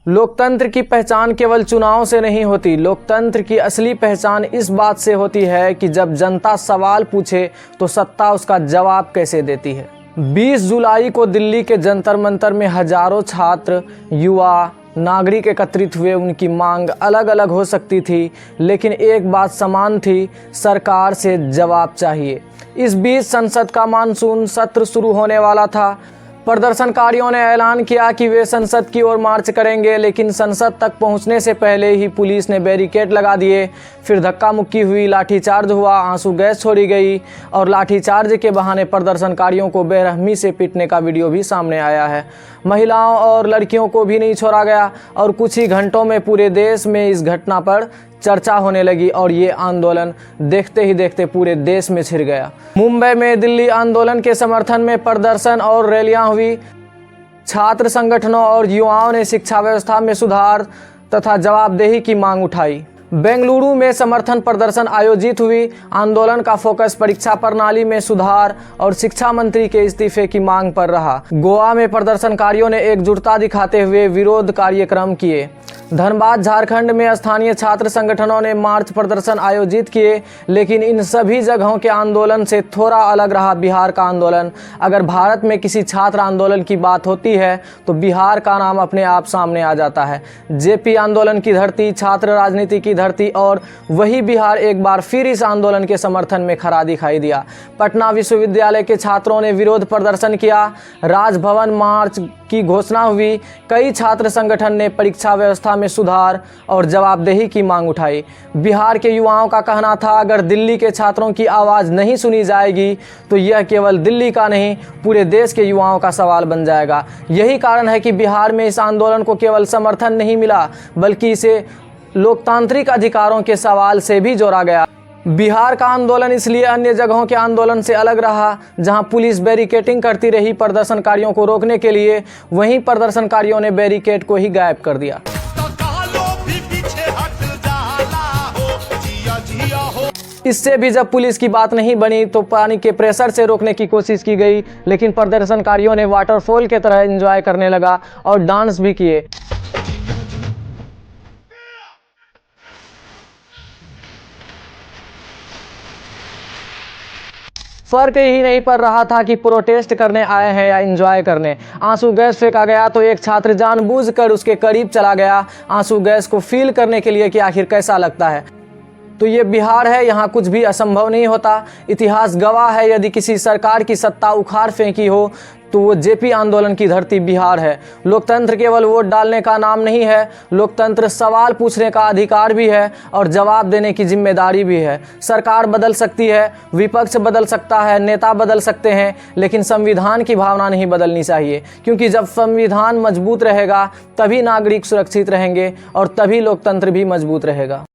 लोकतंत्र की पहचान केवल चुनाव से नहीं होती। लोकतंत्र की असली पहचान इस बात से होती है कि जब जनता सवाल पूछे तो सत्ता उसका जवाब कैसे देती है। 20 जुलाई को दिल्ली के जंतर मंतर में हजारों छात्र, युवा, नागरिक एकत्रित हुए। उनकी मांग अलग अलग हो सकती थी, लेकिन एक बात समान थी, सरकार से जवाब चाहिए। इस बीच संसद का मानसून सत्र शुरू होने वाला था। प्रदर्शनकारियों ने ऐलान किया कि वे संसद की ओर मार्च करेंगे, लेकिन संसद तक पहुंचने से पहले ही पुलिस ने बैरिकेड लगा दिए। फिर धक्का मुक्की हुई, लाठीचार्ज हुआ, आंसू गैस छोड़ी गई और लाठीचार्ज के बहाने प्रदर्शनकारियों को बेरहमी से पीटने का वीडियो भी सामने आया है। महिलाओं और लड़कियों को भी नहीं छोड़ा गया और कुछ ही घंटों में पूरे देश में इस घटना पर चर्चा होने लगी और ये आंदोलन देखते ही देखते पूरे देश में छिड़ गया। मुंबई में दिल्ली आंदोलन के समर्थन में प्रदर्शन और रैलियां हुई। छात्र संगठनों और युवाओं ने शिक्षा व्यवस्था में सुधार तथा जवाबदेही की मांग उठाई। बेंगलुरु में समर्थन प्रदर्शन आयोजित हुई। आंदोलन का फोकस परीक्षा प्रणाली में सुधार और शिक्षा मंत्री के इस्तीफे की मांग पर रहा। गोवा में प्रदर्शनकारियों ने एकजुटता दिखाते हुए विरोध कार्यक्रम किए। धनबाद, झारखंड में स्थानीय छात्र संगठनों ने मार्च प्रदर्शन आयोजित किए, लेकिन इन सभी जगहों के आंदोलन से थोड़ा अलग रहा बिहार का आंदोलन। अगर भारत में किसी छात्र आंदोलन की बात होती है तो बिहार का नाम अपने आप सामने आ जाता है। जेपी आंदोलन की धरती, छात्र राजनीति की धरती, और वही बिहार एक बार फिर इस आंदोलन के समर्थन में खड़ा दिखाई दिया। पटना विश्वविद्यालय के छात्रों ने विरोध प्रदर्शन किया। राजभवन मार्च की घोषणा हुई। कई छात्र संगठन ने परीक्षा व्यवस्था में सुधार और जवाबदेही की मांग उठाई। बिहार के युवाओं का कहना था, अगर दिल्ली के छात्रों की आवाज़ नहीं सुनी जाएगी तो यह केवल दिल्ली का नहीं, पूरे देश के युवाओं का सवाल बन जाएगा। यही कारण है कि बिहार में इस आंदोलन को केवल समर्थन नहीं मिला, बल्कि इसे लोकतांत्रिक अधिकारों के सवाल से भी जोड़ा गया। बिहार का आंदोलन इसलिए अन्य जगहों के आंदोलन से अलग रहा, जहां पुलिस बैरिकेडिंग करती रही प्रदर्शनकारियों को रोकने के लिए, वहीं प्रदर्शनकारियों ने बैरिकेड को ही गायब कर दिया। इससे भी जब पुलिस की बात नहीं बनी तो पानी के प्रेशर से रोकने की कोशिश की गई, लेकिन प्रदर्शनकारियों ने वाटरफॉल के तरह एंजॉय करने लगा और डांस भी किए। फर्क ही नहीं पड़ रहा था कि प्रोटेस्ट करने आए हैं या एंजॉय करने। आंसू गैस फेंका गया तो एक छात्र जानबूझकर उसके करीब चला गया, आंसू गैस को फील करने के लिए कि आखिर कैसा लगता है। तो ये बिहार है, यहाँ कुछ भी असंभव नहीं होता। इतिहास गवाह है, यदि किसी सरकार की सत्ता उखाड़ फेंकी हो तो वो जेपी आंदोलन की धरती बिहार है। लोकतंत्र केवल वोट डालने का नाम नहीं है, लोकतंत्र सवाल पूछने का अधिकार भी है और जवाब देने की जिम्मेदारी भी है। सरकार बदल सकती है, विपक्ष बदल सकता है, नेता बदल सकते हैं, लेकिन संविधान की भावना नहीं बदलनी चाहिए, क्योंकि जब संविधान मजबूत रहेगा तभी नागरिक सुरक्षित रहेंगे और तभी लोकतंत्र भी मजबूत रहेगा।